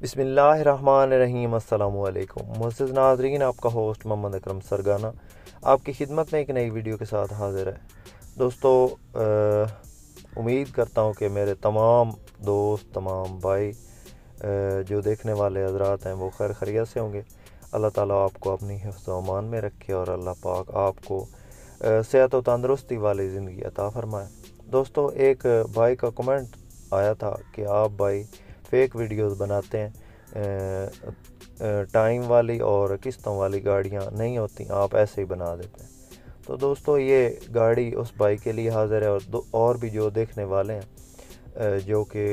बिस्मिल्लाहिर्रहमानिर्रहीम। अस्सलामु अलैकुम मुअज़्ज़िज़ नाज़रीन, आपका होस्ट मोहम्मद अकरम सरगाना आपकी खिदमत में एक नई वीडियो के साथ हाज़िर है। दोस्तों, उम्मीद करता हूँ कि मेरे तमाम दोस्त, तमाम भाई जो देखने वाले हज़रात हैं वो खैर खैरियत से होंगे। अल्लाह ताला आपको अपनी हिफ्ज़ व अमान में रखे और अल्लाह पाक आपको सेहत व तंदरुस्ती वाली ज़िंदगी अता फ़रमाए। दोस्तों, एक भाई का कमेंट आया था कि आप भाई फेक वीडियोस बनाते हैं, टाइम वाली और किस्तों वाली गाड़ियां नहीं होती, आप ऐसे ही बना देते हैं। तो दोस्तों, ये गाड़ी उस भाई के लिए हाज़िर है और भी जो देखने वाले हैं जो कि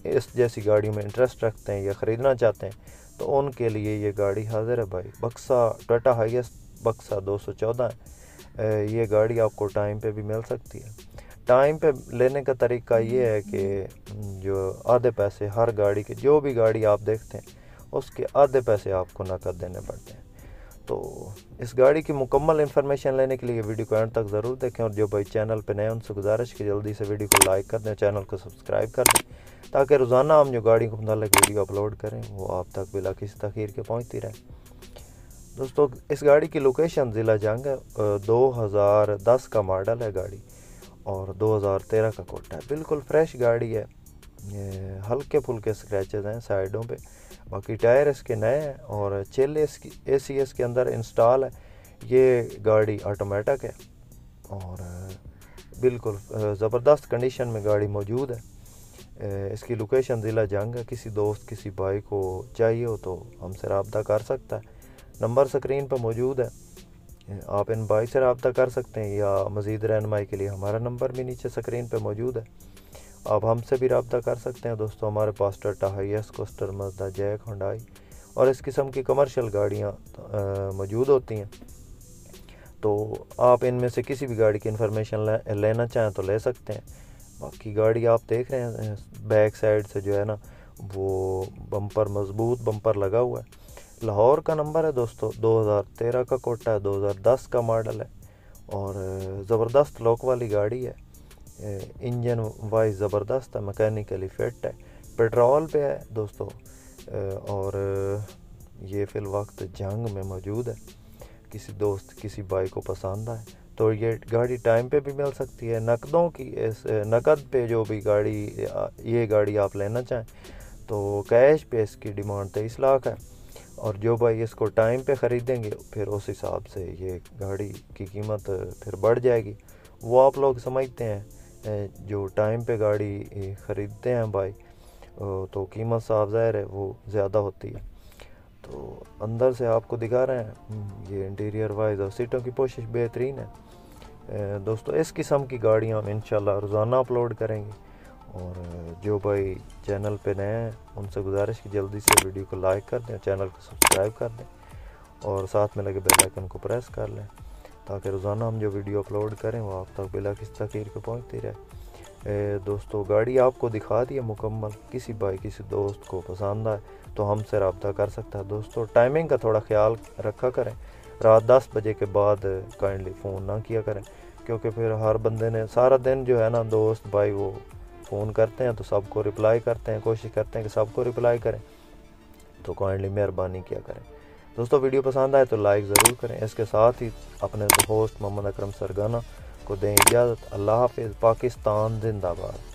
इस जैसी गाड़ियों में इंटरेस्ट रखते हैं या ख़रीदना चाहते हैं, तो उनके लिए ये गाड़ी हाज़िर है भाई। बक्सा टाटा हाईएस बक्सा 214 है। ये गाड़ी आपको टाइम पे भी मिल सकती है। टाइम पे लेने का तरीका ये है कि जो आधे पैसे हर गाड़ी के, जो भी गाड़ी आप देखते हैं उसके आधे पैसे आपको नकद देने पड़ते हैं। तो इस गाड़ी की मुकम्मल इन्फॉर्मेशन लेने के लिए वीडियो को एंड तक ज़रूर देखें, और जो भाई चैनल पे नए उनसे गुजारिश कि जल्दी से वीडियो को लाइक कर दें, चैनल को सब्सक्राइब कर दें, ताकि रोज़ाना हम जो गाड़ी को मुताल्लिक़ वीडियो अपलोड करें वो आप तक बिला किसी तख़ीर के पहुँचती रहे। दोस्तों, इस गाड़ी की लोकेशन ज़िला जंग है। 2010 का मॉडल है गाड़ी और 2013 का कोटा है। बिल्कुल फ्रेश गाड़ी है। हल्के फुल्के स्क्रैचेस हैं साइडों पे, बाकी टायर इसके नए हैं और चिल एसी इसके अंदर इंस्टॉल है। ये गाड़ी ऑटोमेटिक है और बिल्कुल ज़बरदस्त कंडीशन में गाड़ी मौजूद है। इसकी लोकेशन ज़िला जंग है। किसी दोस्त, किसी भाई को चाहिए हो तो हमसे रब्ता कर सकता है। नंबर स्क्रीन पर मौजूद है, आप इन भाई से रब्ता कर सकते हैं, या मज़ीद रहनुमाई के लिए हमारा नंबर भी नीचे स्क्रीन पे मौजूद है, आप हमसे भी रब्ता कर सकते हैं। दोस्तों, हमारे पास Tata HiAce, Coaster, Mazda, JAC, Hyundai और इस किस्म की कमर्शियल गाड़ियाँ मौजूद होती हैं। तो आप इनमें से किसी भी गाड़ी की इन्फॉर्मेशन लेना चाहें तो ले सकते हैं। बाकी गाड़ी आप देख रहे हैं, बैक साइड से जो है ना वो बम्पर, मजबूत बम्पर लगा हुआ है। लाहौर का नंबर है दोस्तों, 2013 का कोटा है, 2010 का मॉडल है और ज़बरदस्त लॉक वाली गाड़ी है। इंजन वाइज ज़बरदस्त है, मैकेनिकली फिट है, पेट्रोल पे है दोस्तों, और ये फ़िल वक्त जंग में मौजूद है। किसी दोस्त, किसी भाई को पसंद आए तो ये गाड़ी टाइम पे भी मिल सकती है। नकदों की इस नकद पे जो भी गाड़ी, ये गाड़ी आप लेना चाहें तो कैश पे इसकी डिमांड 23 लाख है, और जो भाई इसको टाइम पे ख़रीदेंगे फिर उस हिसाब से ये गाड़ी की कीमत फिर बढ़ जाएगी। वो आप लोग समझते हैं, जो टाइम पे गाड़ी ख़रीदते हैं भाई तो कीमत साफ ज़ाहिर है वो ज़्यादा होती है। तो अंदर से आपको दिखा रहे हैं, ये इंटीरियर वाइज और सीटों की पोशिश बेहतरीन है। दोस्तों, इस किस्म की गाड़ियाँ हम इंशाल्लाह रोज़ाना अपलोड करेंगे, और जो भाई चैनल पे नए हैं उनसे गुजारिश कि जल्दी से वीडियो को लाइक कर दें, चैनल को सब्सक्राइब कर दें और साथ में लगे बेल आइकन को प्रेस कर लें, ताकि रोज़ाना हम जो वीडियो अपलोड करें वो आप तक बिला किसी तख़ीर के पहुँचती रहे। दोस्तों, गाड़ी आपको दिखा दी है मुकम्मल। किसी भाई, किसी दोस्त को पसंद आए तो हमसे रब्ता कर सकता है। दोस्तों, टाइमिंग का थोड़ा ख्याल रखा करें, रात 10 बजे के बाद काइंडली फ़ोन ना किया करें, क्योंकि फिर हर बंदे ने सारा दिन जो है ना, दोस्त भाई वो फ़ोन करते हैं तो सबको रिप्लाई करते हैं, कोशिश करते हैं कि सबको रिप्लाई करें, तो काइंडली मेहरबानी किया करें। दोस्तों, वीडियो पसंद आए तो लाइक ज़रूर करें। इसके साथ ही अपने होस्ट मोहम्मद अकरम सरगाना को दें इजाज़त। अल्लाह हाफ़िज़। पाकिस्तान जिंदाबाद।